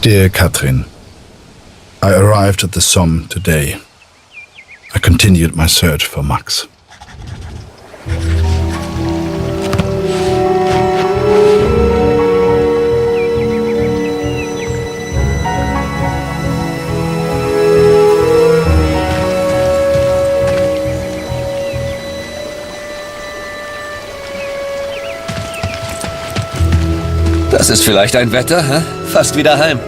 Dear Katrin, I arrived at the Somme today. I continued my search for Max. Das ist vielleicht ein Wetter, hä? Fast wieder heim.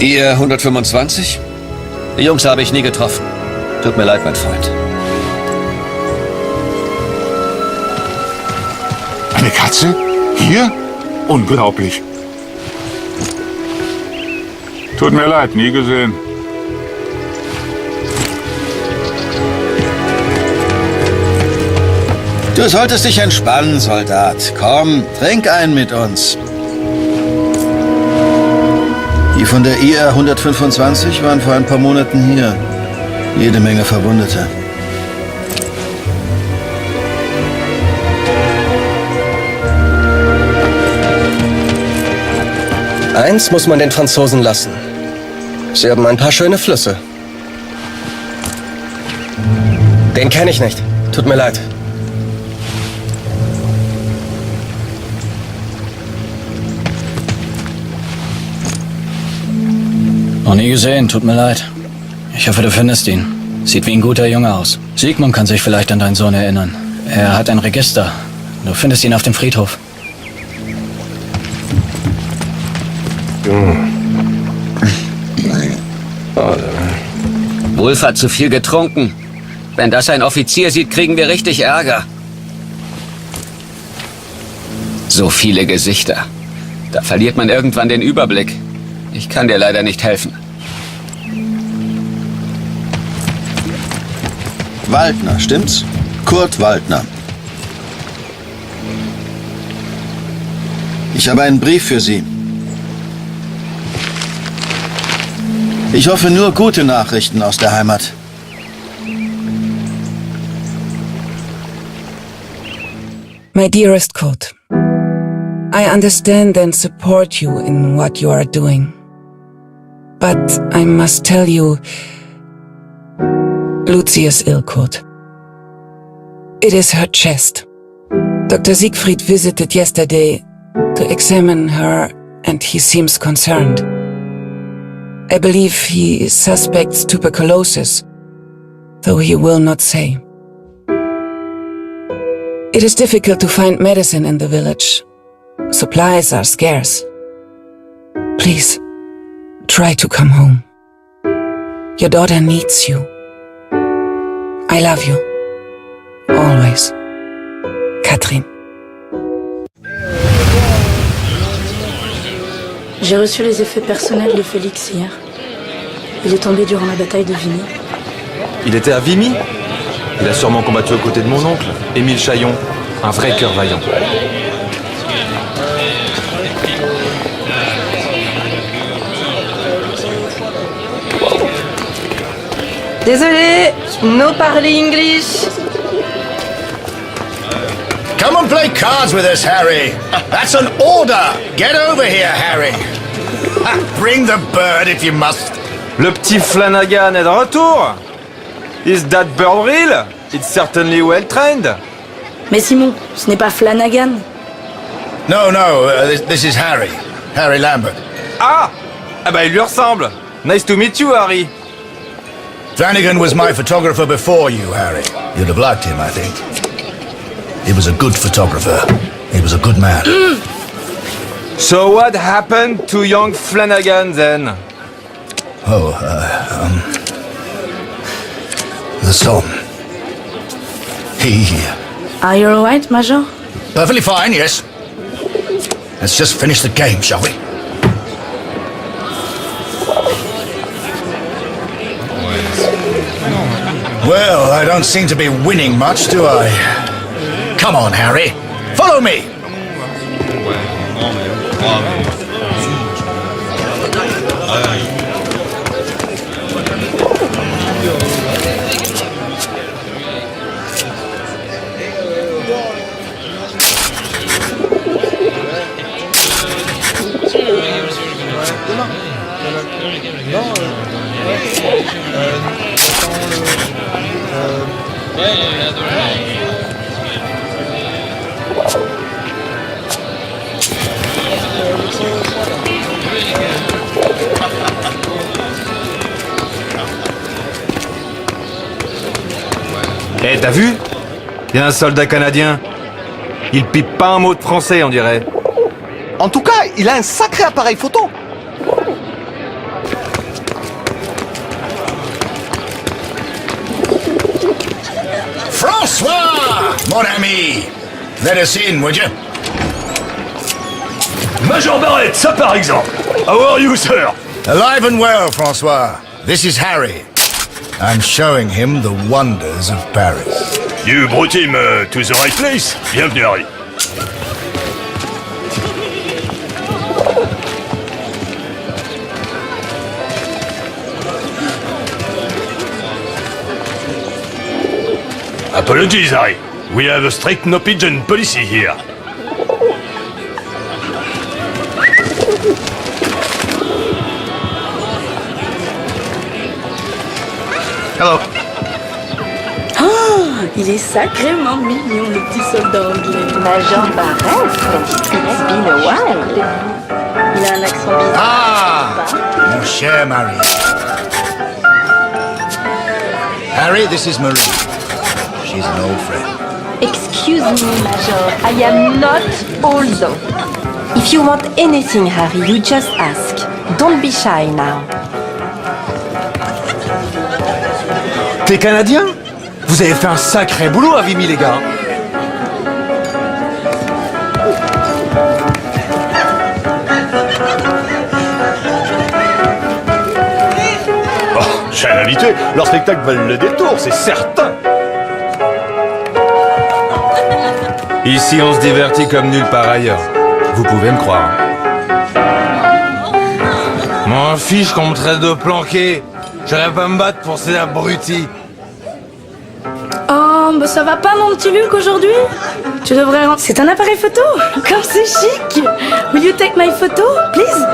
Ihr 125? Die Jungs habe ich nie getroffen. Tut mir leid, mein Freund. Eine Katze? Hier? Unglaublich. Tut mir leid, nie gesehen. Du solltest dich entspannen, Soldat. Komm, trink einen mit uns. Die von der Hier 125 waren vor ein paar Monaten hier. Jede Menge Verwundete. Eins muss man den Franzosen lassen. Sie haben ein paar schöne Flüsse. Den kenne ich nicht. Tut mir leid. Noch nie gesehen, tut mir leid. Ich hoffe, du findest ihn. Sieht wie ein guter Junge aus. Sigmund kann sich vielleicht an deinen Sohn erinnern. Er hat ein Register. Du findest ihn auf dem Friedhof. Wolf hat zu viel getrunken. Wenn das ein Offizier sieht, kriegen wir richtig Ärger. So viele Gesichter. Da verliert man irgendwann den Überblick. Ich kann dir leider nicht helfen. Waldner, stimmt's? Kurt Waldner. Ich habe einen Brief für Sie. Ich hoffe nur gute Nachrichten aus der Heimat. My dearest Kurt, I understand and support you in what you are doing. But I must tell you, Lucy is ill, Kurt. It is her chest. Dr. Siegfried visited yesterday to examine her and he seems concerned. I believe he suspects tuberculosis, though he will not say. It is difficult to find medicine in the village. Supplies are scarce. Please, try to come home. Your daughter needs you. I love you. Always. Katrin. J'ai reçu les effets personnels de Félix hier. Il est tombé durant la bataille de Vimy. Il était à Vimy? Il a sûrement combattu aux côtés de mon oncle, Émile Chaillon, un vrai cœur vaillant. Désolé, no parler English. Come and play cards with us, Harry. That's an order. Get over here, Harry. Bring the bird if you must. Le petit Flanagan est de retour. Is that bird real? It's certainly well trained. Mais Simon, ce n'est pas Flanagan. No, this is Harry. Harry Lambert. Ah! Ah bah il lui ressemble. Nice to meet you, Harry. Flanagan was my photographer before you, Harry. You'd have liked him, I think. He was a good photographer. He was a good man. So what happened to young Flanagan then? The Sohn. He... Are you alright, Major? Perfectly fine, yes. Let's just finish the game, shall we? Well, I don't seem to be winning much, do I? Come on, Harry. Follow me! Eh, t'as vu? Il y a un soldat canadien. Il pipe pas un mot de français, on dirait. En tout cas, il a un sacré appareil photo. François, mon ami, let us in, would you? Major Barrett, ça par exemple. How are you, sir? Alive and well, François. This is Harry. I'm showing him the wonders of Paris. You brought him to the right place. Bienvenue, Harry. Apologies, Harry. We have a strict no pigeon policy here. Hello. Oh, il est sacrément mignon, le petit soldat anglais. Major Barrett, it's been a while. Il a un accent bizarre. Ah, mon cher Marie. Harry, this is Marie. She's an old friend. Excuse me, Major. I am not old. If you want anything, Harry, you just ask. Don't be shy now. T'es canadien? Vous avez fait un sacré boulot à Vimy, les gars. Oh, j'ai un invité. Leur spectacle valent le détour, c'est certain. Ici, on se divertit comme nulle part ailleurs. Vous pouvez me croire. M'en fiche qu'on me traite de planqué. J'irai pas me battre pour ces abrutis. Oh, bah ça va pas mon petit Luc aujourd'hui? Tu devrais... C'est un appareil photo. Comme c'est chic. Will you take my photo, please?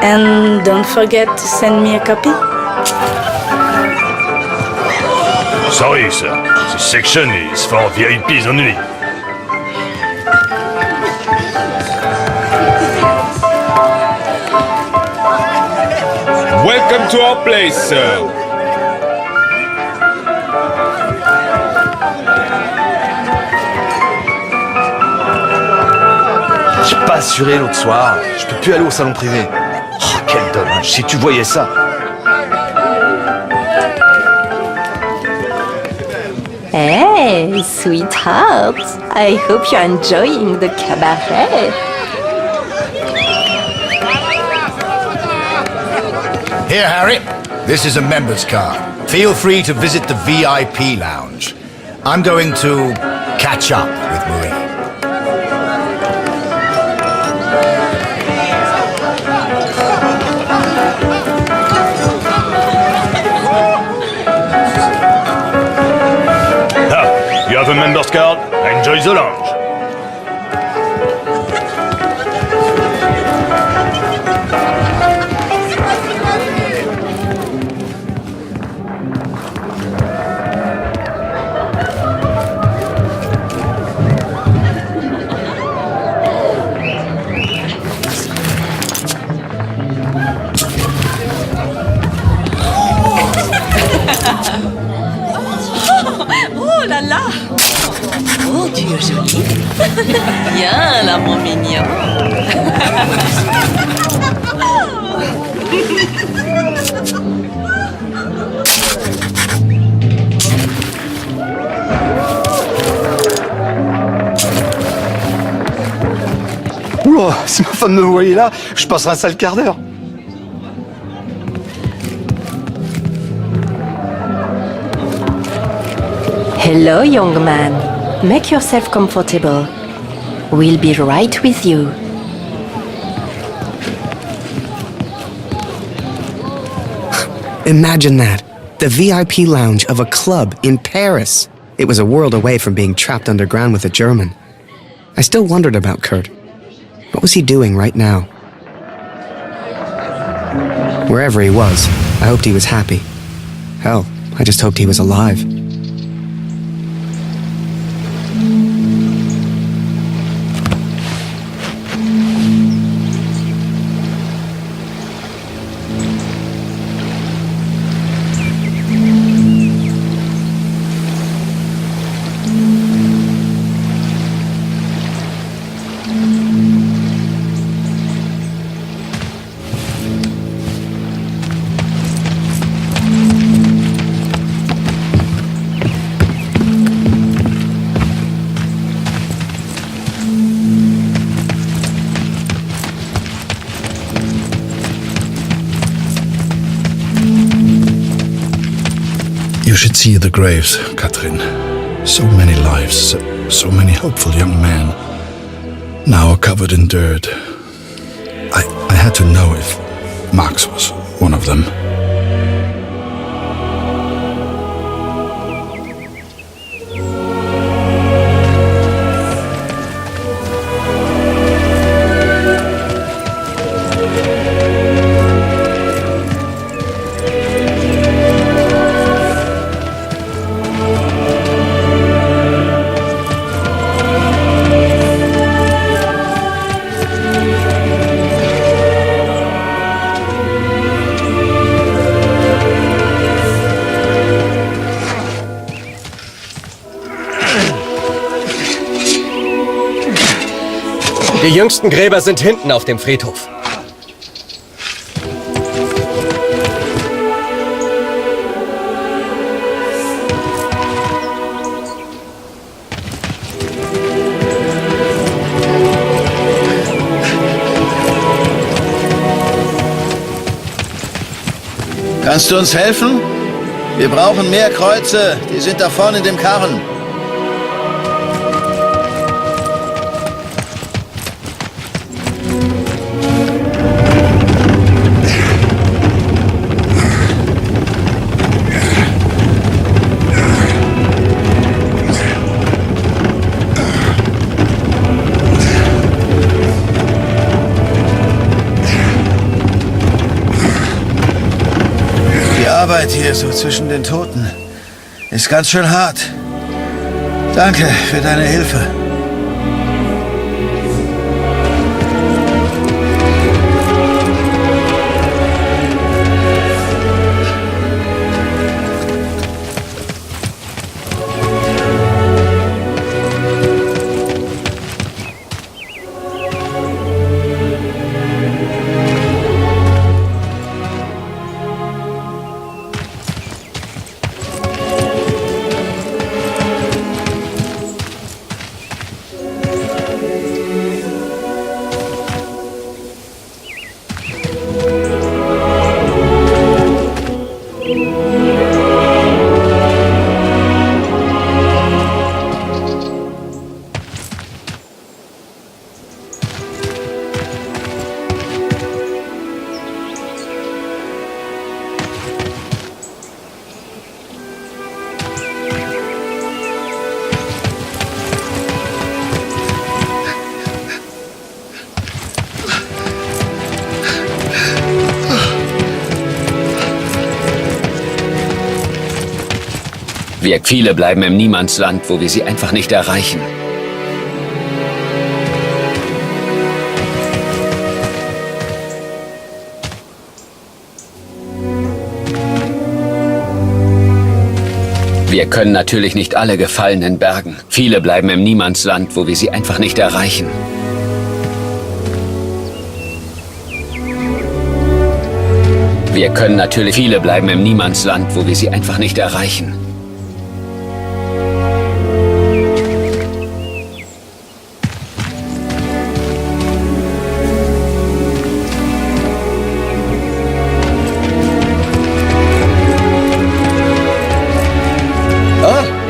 And don't forget to send me a copy. Sorry, sir. This section is for VIPs only. Welcome to our place, sir. J'ai pas assuré l'autre soir. Je peux plus aller au salon privé. Oh, quel dommage. Si tu voyais ça. Hey, sweetheart. I hope you're enjoying the cabaret. Here, Harry. This is a member's card. Feel free to visit the VIP lounge. I'm going to catch up with Marie. Ah, you have a member's card. Enjoy the lounge. Oh là là! Oh, tu es jolie! Viens là, mon mignon! Oula, si ma femme me voyait là, je passerais un sale quart d'heure. Hello, young man. Make yourself comfortable. We'll be right with you. Imagine that. The VIP lounge of a club in Paris. It was a world away from being trapped underground with a German. I still wondered about Kurt. What was he doing right now? Wherever he was, I hoped he was happy. Hell, I just hoped he was alive. You should see the graves, Katrin. So many lives, so many hopeful young men, now covered in dirt. I had to know if Max was one of them. Die jüngsten Gräber sind hinten auf dem Friedhof. Kannst du uns helfen? Wir brauchen mehr Kreuze. Die sind da vorne in dem Karren. Die Arbeit hier so zwischen den Toten ist ganz schön hart. Danke für deine Hilfe. Viele bleiben im Niemandsland, wo wir sie einfach nicht erreichen. Wir können natürlich nicht alle Gefallenen bergen. Viele bleiben im Niemandsland, wo wir sie einfach nicht erreichen. Wir können natürlich... Viele bleiben im Niemandsland, wo wir sie einfach nicht erreichen.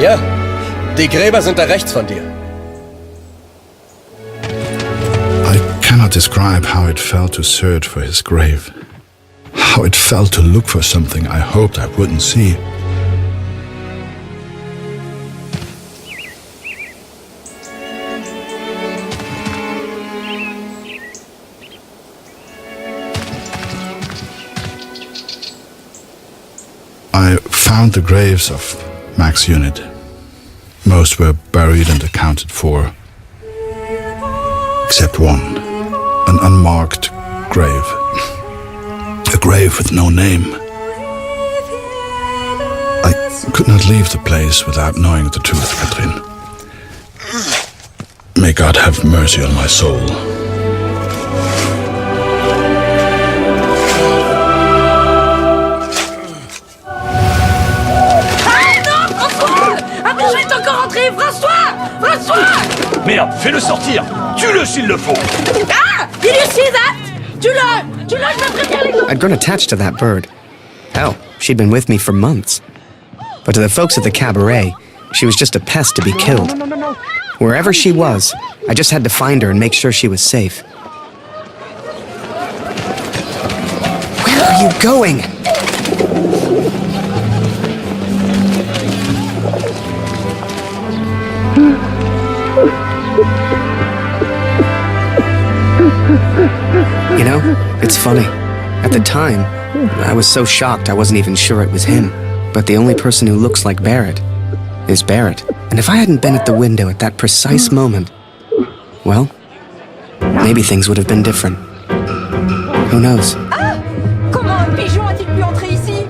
Ja, die Gräber sind da rechts von dir. I cannot describe how it felt to search for his grave. How it felt to look for something I hoped I wouldn't see. I found the graves of Mac's unit. Most were buried and accounted for, except one, an unmarked grave. A grave with no name. I could not leave the place without knowing the truth, Katrin. May God have mercy on my soul. Merde, fais-le sortir. Tue-le s'il le faut. Ah! Did you see that? Tue-le! Je me préviens les autres. I'd grown attached to that bird. Hell, she'd been with me for months. But to the folks at the cabaret, she was just a pest to be killed. Wherever she was, I just had to find her and make sure she was safe. Where are you going? You know, it's funny. At the time, I was so shocked I wasn't even sure it was him. But the only person who looks like Barrett is Barrett. And if I hadn't been at the window at that precise moment, well, maybe things would have been different. Who knows? Ah! Comment un pigeon a-t-il pu entrer ici?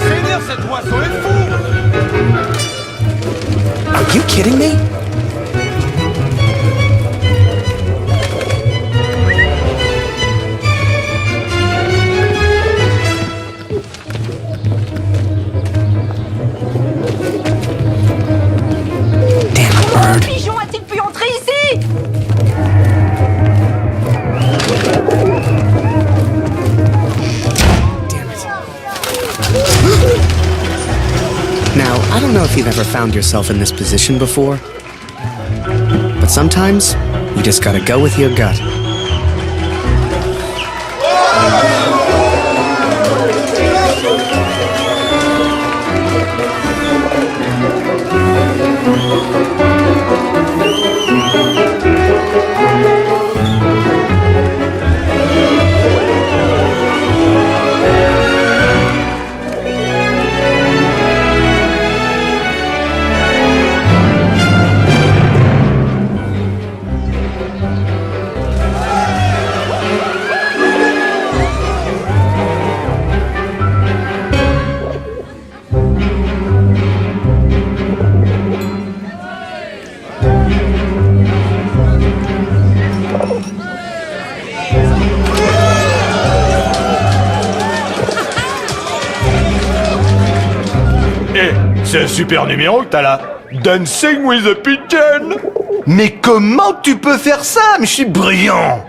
Seigneur, cet oiseau est fou! Are you kidding me? Now, I don't know if you've ever found yourself in this position before, but sometimes you just gotta go with your gut. C'est un super numéro que t'as là. Dancing with a Pigeon. Mais comment tu peux faire ça? Mais je suis brillant.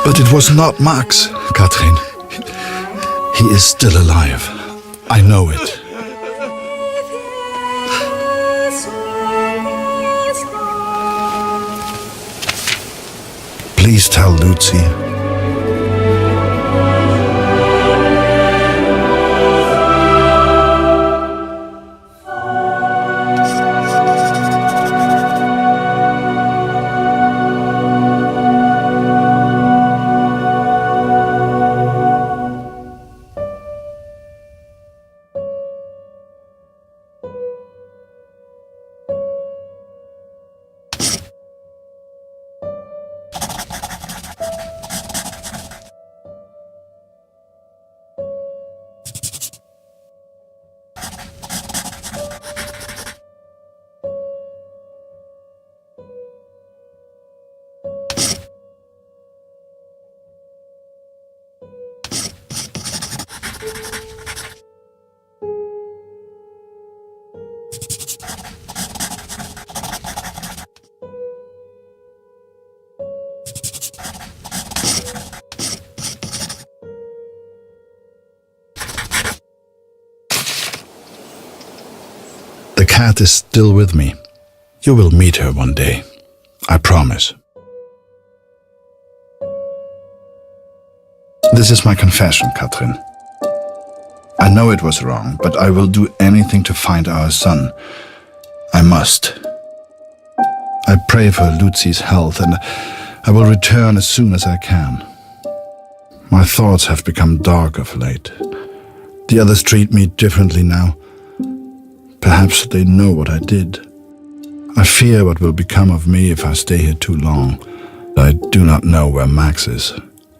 But it was not Max, Katrin. He is still alive. I know it. Please tell Lucy. The cat is still with me. You will meet her one day. I promise. This is my confession, Katrin. I know it was wrong, but I will do anything to find our son. I must. I pray for Lucy's health, and I will return as soon as I can. My thoughts have become dark of late. The others treat me differently now. Perhaps they know what I did. I fear what will become of me if I stay here too long. I do not know where Max is,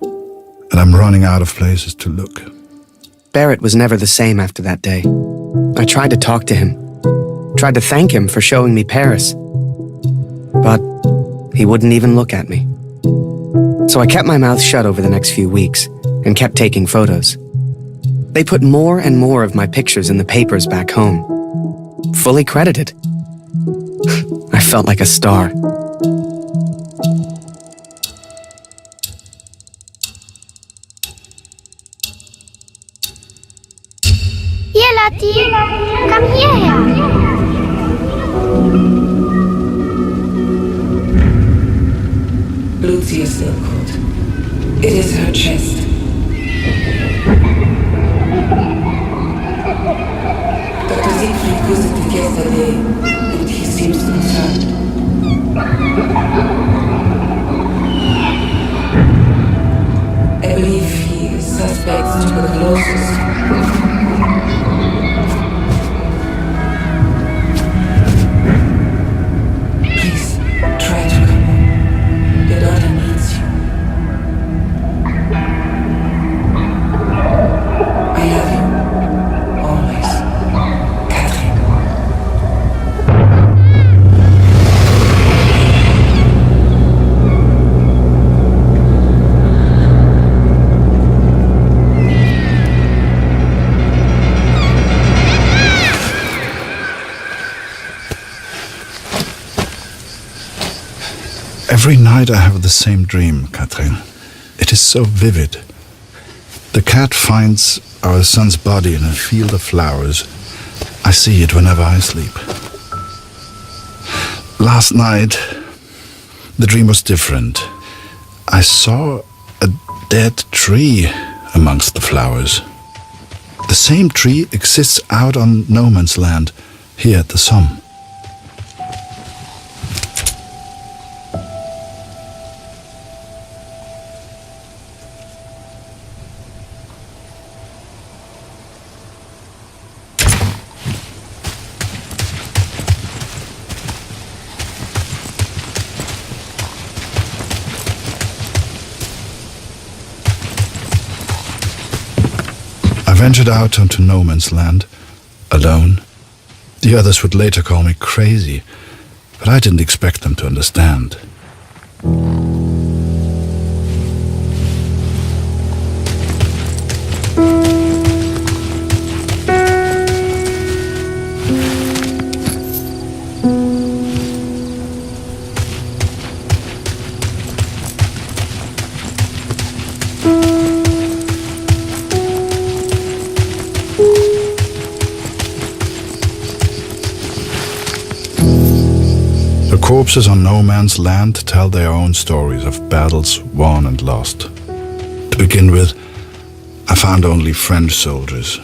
and I'm running out of places to look. Barrett was never the same after that day. I tried to talk to him, tried to thank him for showing me Paris, but he wouldn't even look at me. So I kept my mouth shut over the next few weeks and kept taking photos. They put more and more of my pictures in the papers back home, fully credited. I felt like a star. Here, Lottie, come hierher. Lucy is still cold. It is her chest. Dr. Siegfried visited yesterday, and he seems concerned. I believe he suspects tuberculosis. Please, try to come home. Your daughter needs you. I love you. Always. Catherine. Every night I have the same dream, Catherine. It is so vivid. The cat finds our son's body in a field of flowers. I see it whenever I sleep. Last night, the dream was different. I saw a dead tree amongst the flowers. The same tree exists out on no man's land, here at the Somme. I ventured out onto no man's land, alone. The others would later call me crazy, but I didn't expect them to understand. Corpses on no man's land tell their own stories of battles won and lost. To begin with, I found only French soldiers.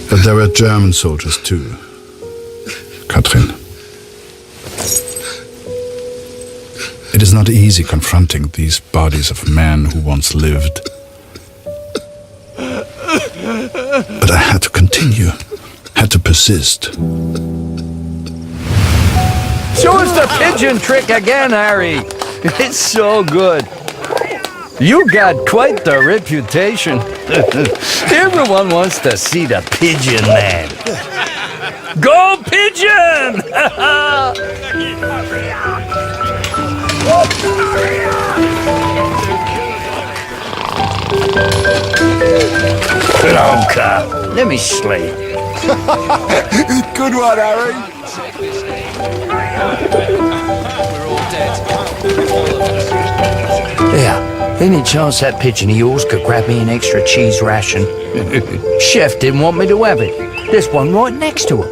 But there were German soldiers too, Katrin. It is not easy confronting these bodies of men who once lived. But I had to continue, had to persist. Show us the pigeon trick again, Harry. It's so good. You got quite the reputation. Everyone wants to see the pigeon man. Go pigeon! Blanca, let me slay. Good one, Harry. Yeah, any chance that pigeon of yours could grab me an extra cheese ration? Chef didn't want me to have it. There's one right next to him.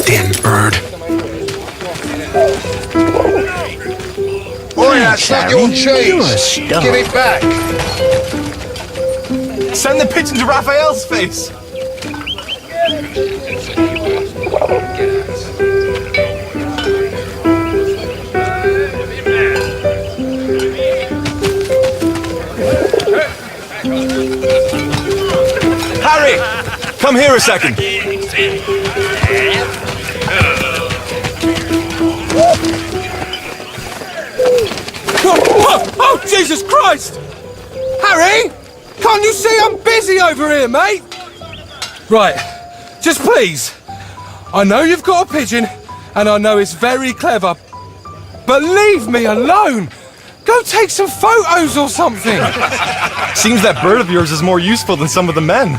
Damn bird. Boy, that's not your cheese. Give it back. Send the pigeon to Raphael's face. Harry, come here a second. Oh, Jesus Christ! Harry! Can't you see I'm busy over here, mate? Right, just please. I know you've got a pigeon, and I know it's very clever, but leave me alone! Go take some photos or something! Seems that bird of yours is more useful than some of the men.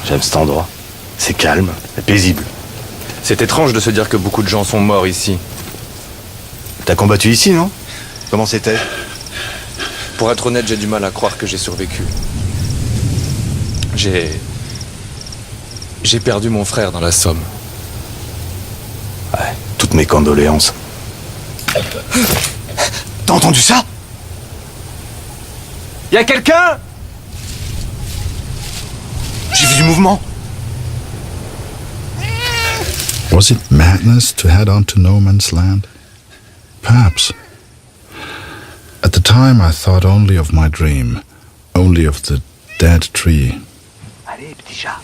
J'aime cet endroit. C'est calme et paisible. C'est étrange de se dire que beaucoup de gens sont morts ici. T'as combattu ici, non? Comment c'était? Pour être honnête, j'ai du mal à croire que j'ai survécu. J'ai perdu mon frère dans la Somme. Ouais, toutes mes condoléances. T'as entendu ça? Y'a quelqu'un? J'ai vu du mouvement. Was it madness to head on to no man's land? Perhaps. At the time I thought only of my dream, only of the dead tree. Allez, petit chat.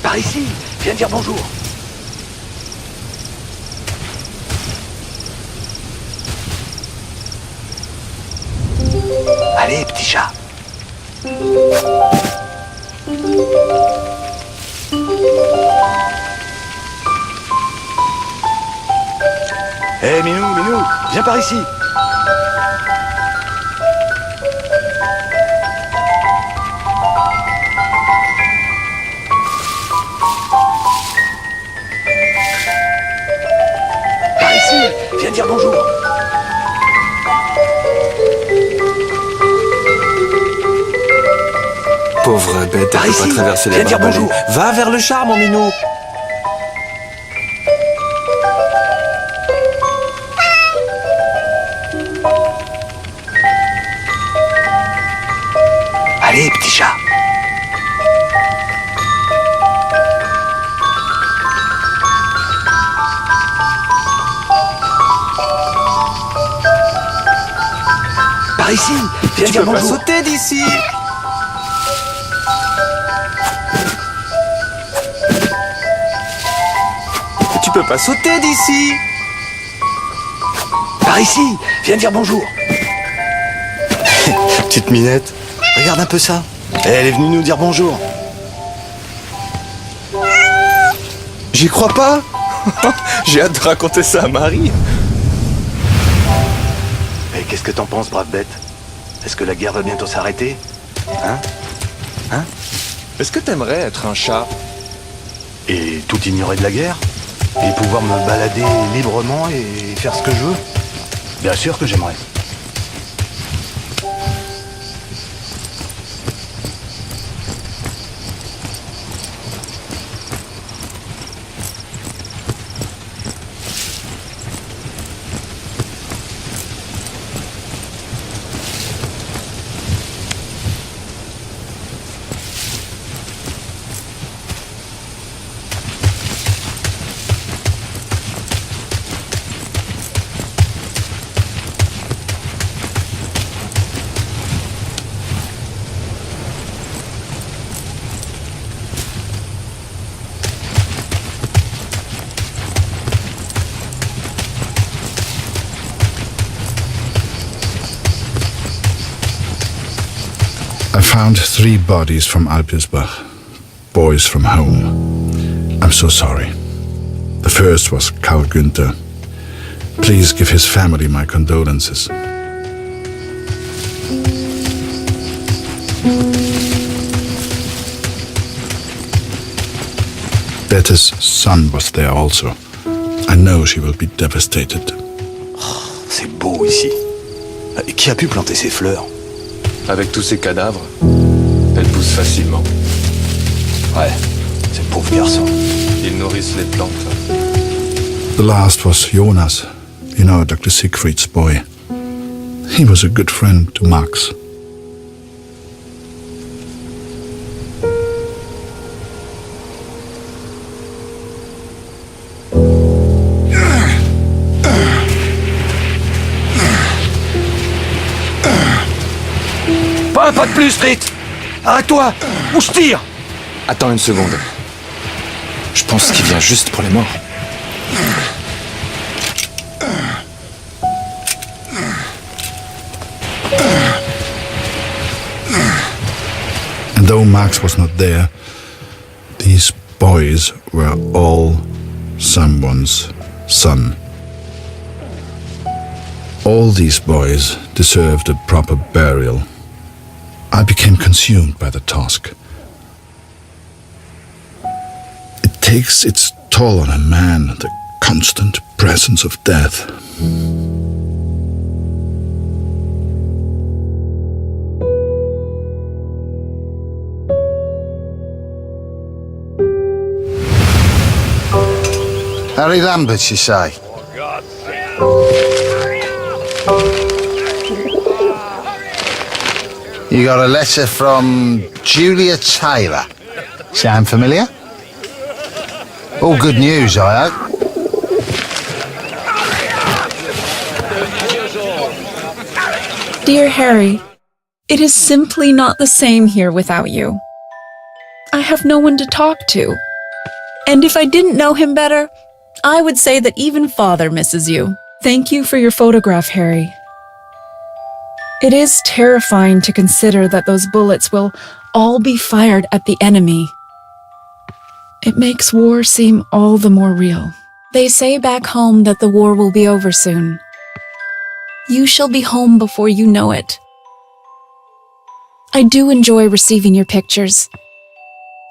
Par ici, viens dire bonjour. Allez, petit chat. Hé, Minou, viens par ici. Par ici, viens dire bonjour. Pauvre bête, elle peut pas traverser les barbelés. Va vers le char, mon minou. Allez, petit chat. Par ici, viens dire bonjour. Tu peux pas sauter d'ici. Tu peux pas sauter d'ici. Par ici, viens dire bonjour. Petite minette, regarde un peu ça. Elle est venue nous dire bonjour. J'y crois pas. J'ai hâte de raconter ça à Marie. Et qu'est-ce que t'en penses, brave bête? Est-ce que la guerre va bientôt s'arrêter? Hein? Est-ce que t'aimerais être un chat? Et tout ignorer de la guerre? Et pouvoir me balader librement et faire ce que je veux? Bien sûr que j'aimerais. found 3 bodies from Alpirsbach. Boys from home. I'm so sorry. The first was Karl Günther. Please give his family my condolences. Bette's son was there also. I know she will be devastated. Oh, c'est beau ici. Et qui a pu planter ces fleurs? Avec tous ces cadavres, elles poussent facilement. Ouais, ces pauvres garçons. Ils nourrissent les plantes. The last was Jonas, you know, Dr. Siegfried's boy. He was a good friend to Max. Pas un pas de plus, Rit! Arrête-toi! Ou je tire! Attends une seconde. Je pense qu'il vient juste pour les morts. And though Max was not there, these boys were all someone's son. All these boys deserved a proper burial. I became consumed by the task. It takes its toll on a man, the constant presence of death. Harry Lambert, you say? You got a letter from Julia Taylor. Sound familiar? All good news, I hope. Dear Harry, it is simply not the same here without you. I have no one to talk to. And if I didn't know him better, I would say that even Father misses you. Thank you for your photograph, Harry. It is terrifying to consider that those bullets will all be fired at the enemy. It makes war seem all the more real. They say back home that the war will be over soon. You shall be home before you know it. I do enjoy receiving your pictures.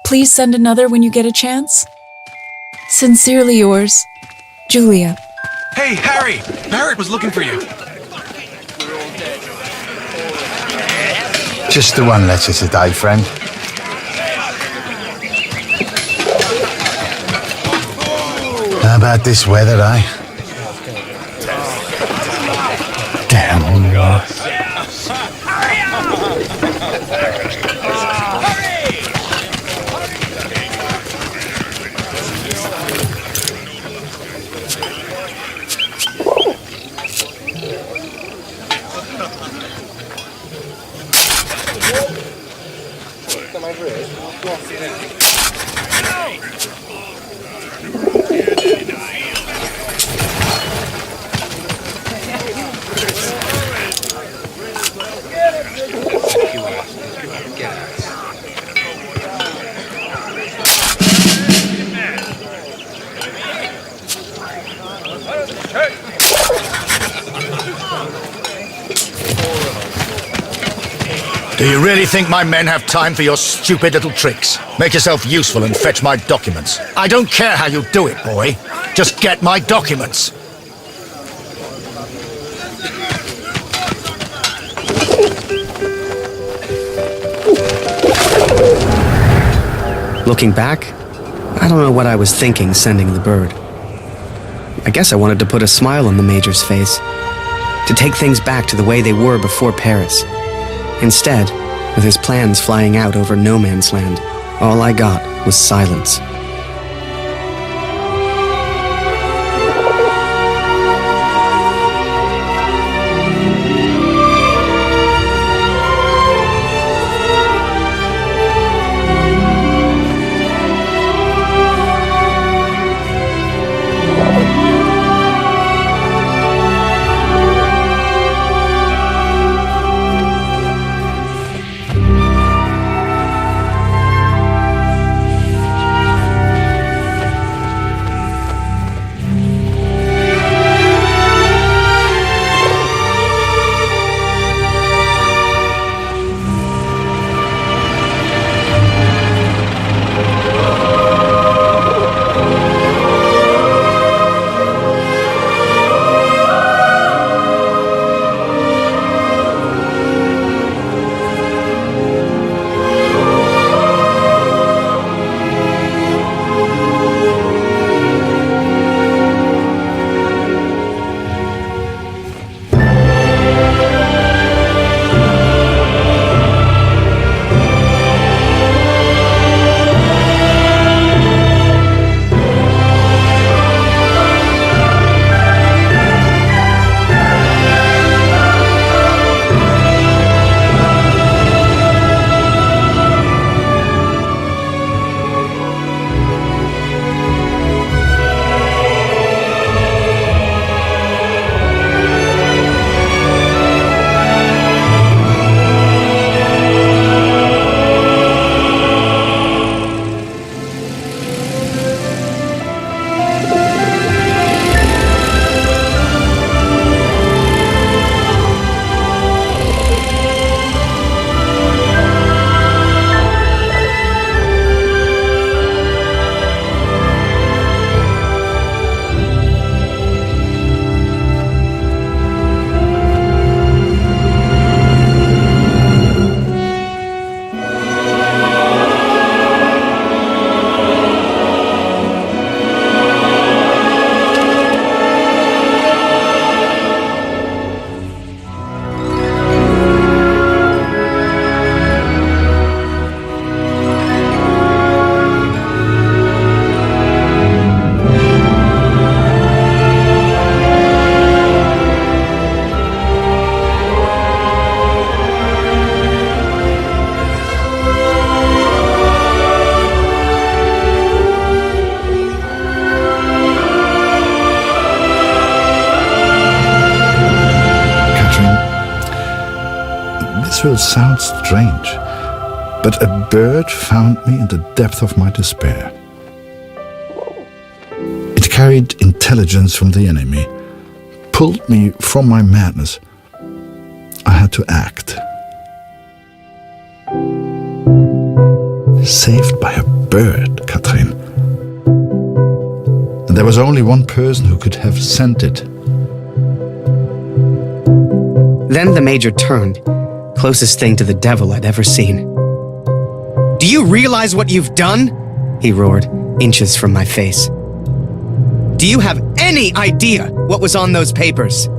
Please send another when you get a chance. Sincerely yours, Julia. Hey, Harry! Barrett was looking for you. Just the one letter today, friend. How about this weather, eh? Damn. Do you really think my men have time for your stupid little tricks? Make yourself useful and fetch my documents. I don't care how you do it, boy. Just get my documents. Looking back, I don't know what I was thinking sending the bird. I guess I wanted to put a smile on the Major's face, to take things back to the way they were before Paris. Instead, with his plans flying out over no man's land, all I got was silence. will sound strange, but a bird found me in the depth of my despair. It carried intelligence from the enemy, pulled me from my madness. I had to act. Saved by a bird, Katrin. And there was only one person who could have sent it. Then the Major turned, closest thing to the devil I'd ever seen. "Do you realize what you've done?" he roared, inches from my face. "Do you have any idea what was on those papers?"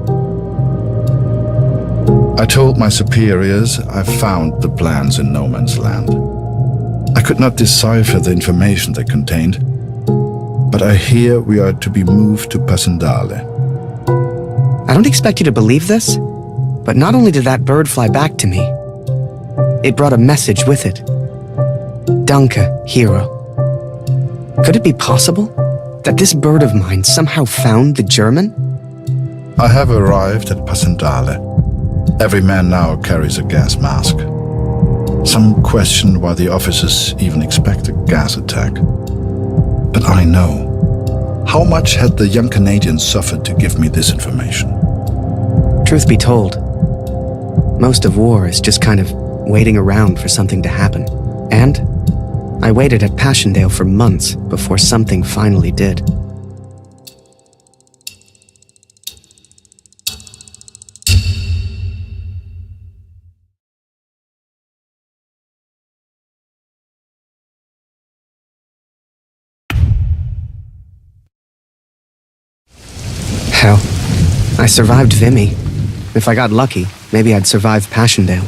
I told my superiors I found the plans in no man's land. I could not decipher the information they contained, but I hear we are to be moved to Passendale. I don't expect you to believe this, but not only did that bird fly back to me, it brought a message with it. Danke, hero. Could it be possible that this bird of mine somehow found the German? I have arrived at Passendale. Every man now carries a gas mask. Some question why the officers even expect a gas attack. But I know. How much had the young Canadian suffered to give me this information? Truth be told, most of war is just kind of waiting around for something to happen. And I waited at Passchendaele for months before something finally did. Hell, I survived Vimy. If I got lucky, maybe I'd survive Passchendaele.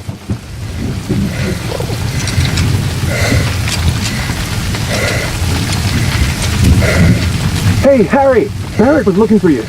Hey, Harry! Barrett was looking for you.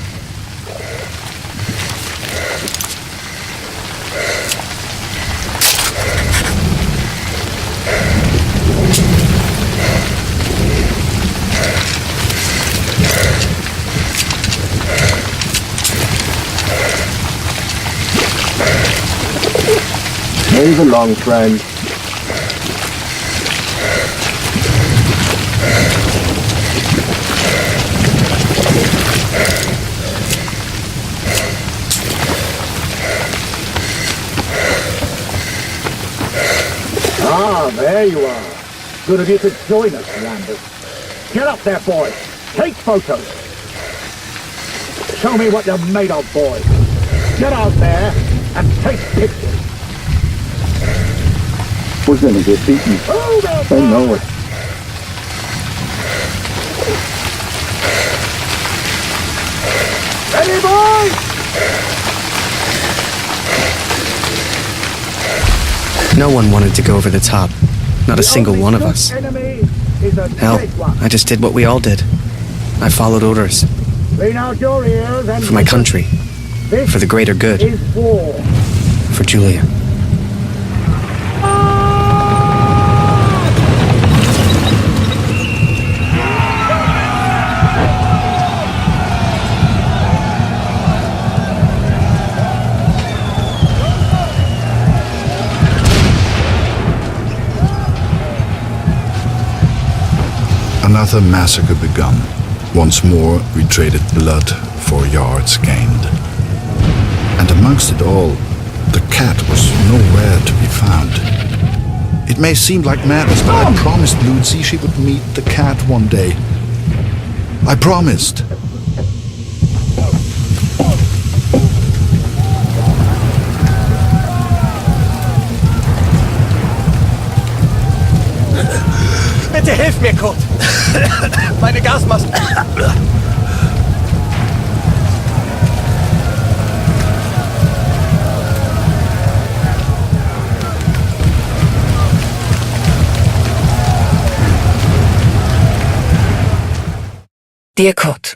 Move along, friend. Ah, there you are. Good of you to join us, Lambert. Get up there, boy. Take photos. Show me what you're made of, boy. Get out there and take pictures. We're gonna get beaten. I know it. Ready, boys? No one wanted to go over the top. Not a single one of us. Hell, I just did what we all did. I followed orders. For my country. For the greater good. For Julia. Another massacre begun. Once more we traded blood for yards gained. And amongst it all, the cat was nowhere to be found. It may seem like madness, but I promised Lucy she would meet the cat one day. I promised. Bitte hilf mir, Kurt! Meine Gasmaske! Dear Kurt,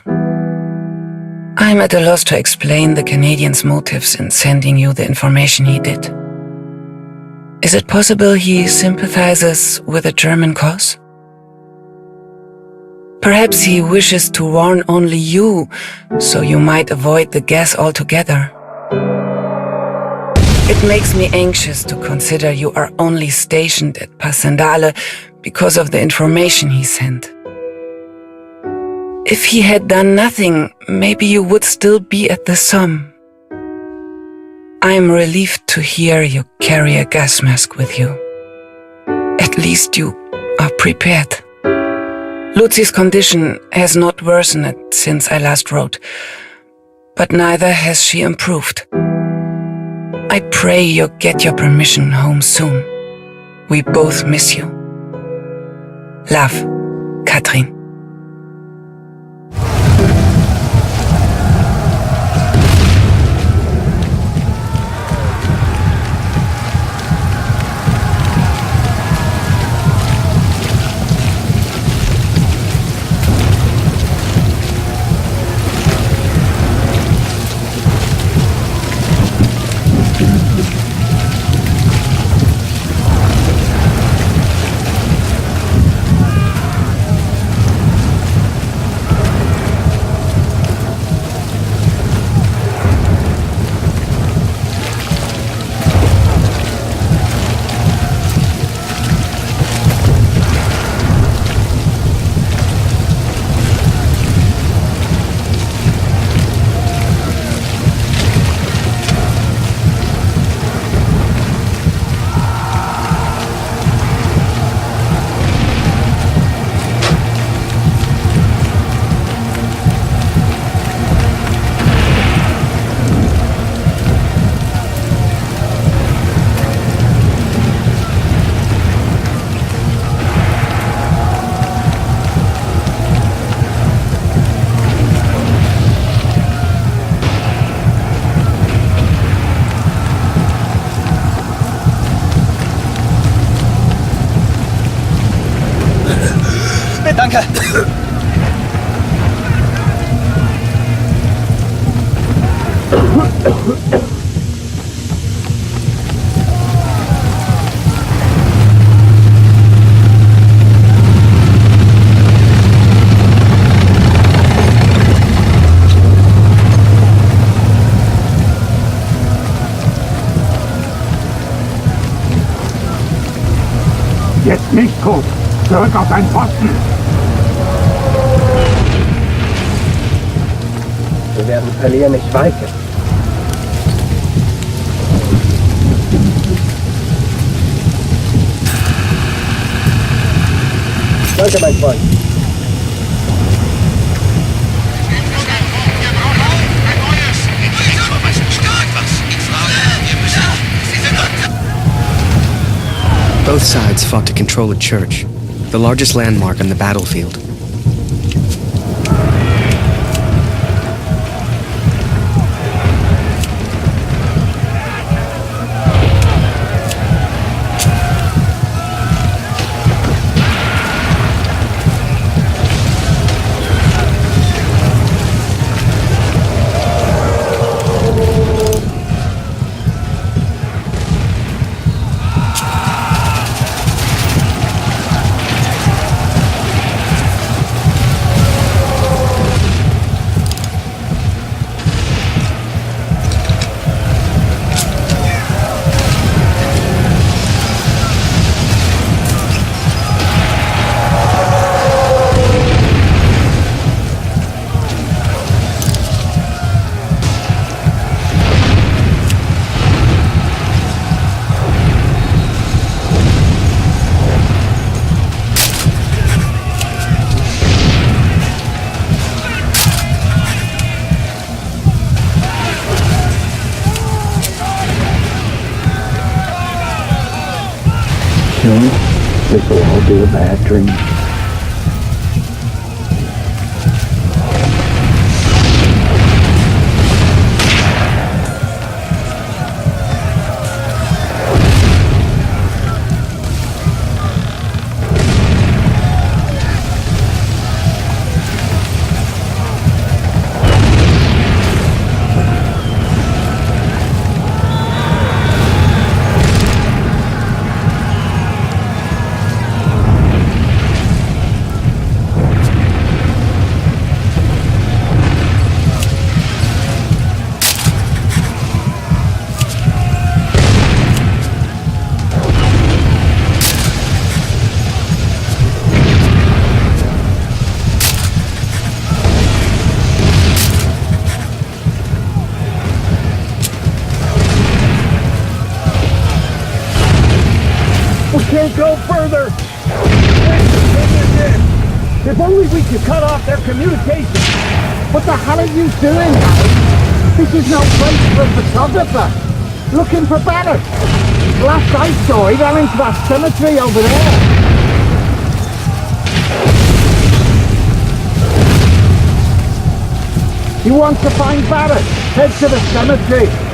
I'm at a loss to explain the Canadian's motives in sending you the information he did. Is it possible he sympathizes with the German cause? Perhaps he wishes to warn only you, so you might avoid the gas altogether. It makes me anxious to consider you are only stationed at Passandale because of the information he sent. If he had done nothing, maybe you would still be at the Somme. I am relieved to hear you carry a gas mask with you. At least you are prepared. Lucy's condition has not worsened since I last wrote, but neither has she improved. I pray you get your permission home soon. We both miss you. Love, Katrin. Danke. Jetzt nicht tot. Zurück auf deinen Posten. Wir werden verlieren, nicht weichen. Danke, mein Freund. Both sides fought to control a church, the largest landmark on the battlefield. This will all be a bad dream. can't go further. If only we could cut off their communication. What the hell are you doing, Harry? This is no place for a photographer. Looking for Better. Last I saw, he ran into that cemetery over there. You want to find Better? Head to the cemetery.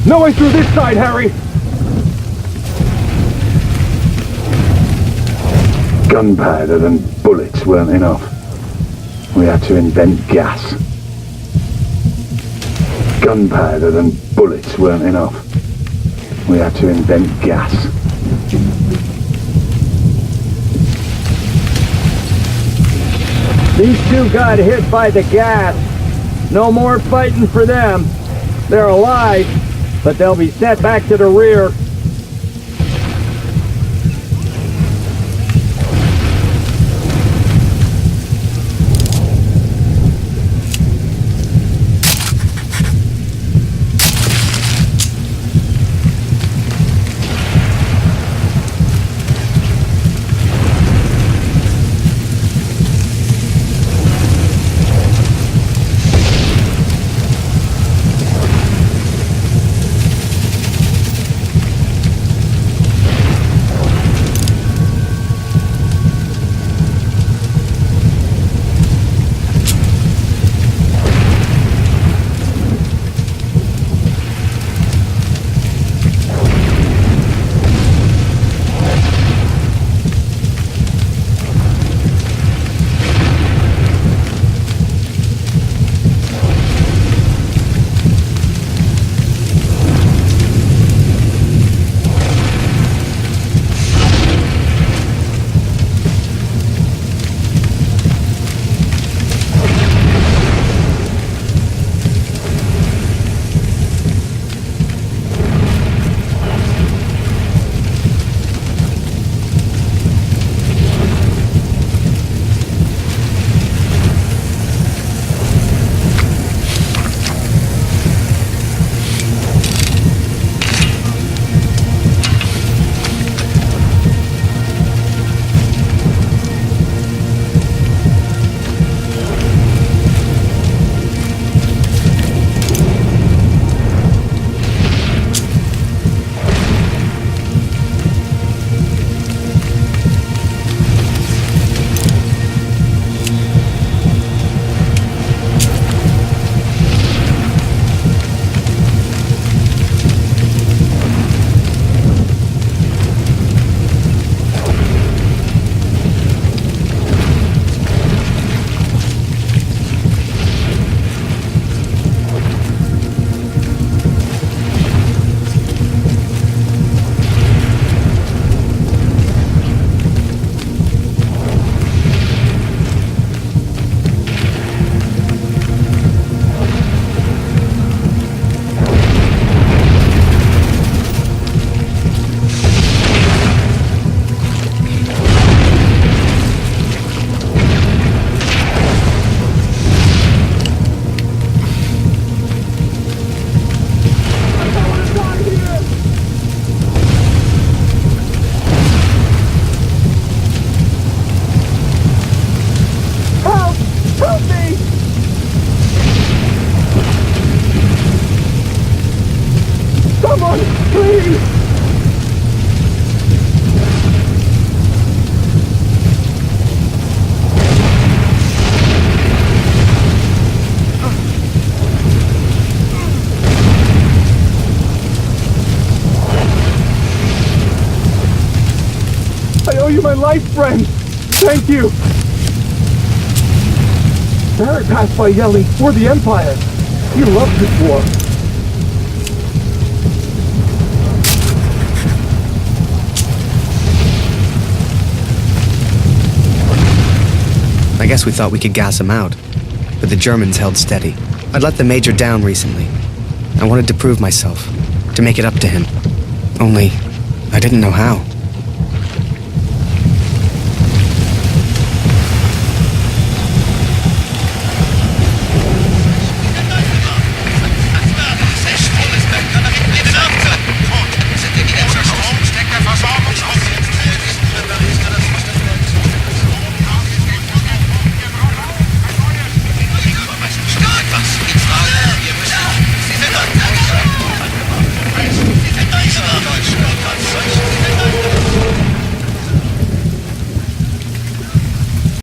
No way through this side, Harry! Gunpowder and bullets weren't enough. We had to invent gas. Gunpowder and bullets weren't enough. We had to invent gas. These two got hit by the gas. No more fighting for them. They're alive, but they'll be sent back to the rear. me! I owe you my life, friend! Thank you! Barrett passed by yelling, "For the Empire!" He loves this war. I guess we thought we could gas him out, but the Germans held steady. I'd let the Major down recently. I wanted to prove myself, to make it up to him. Only, I didn't know how.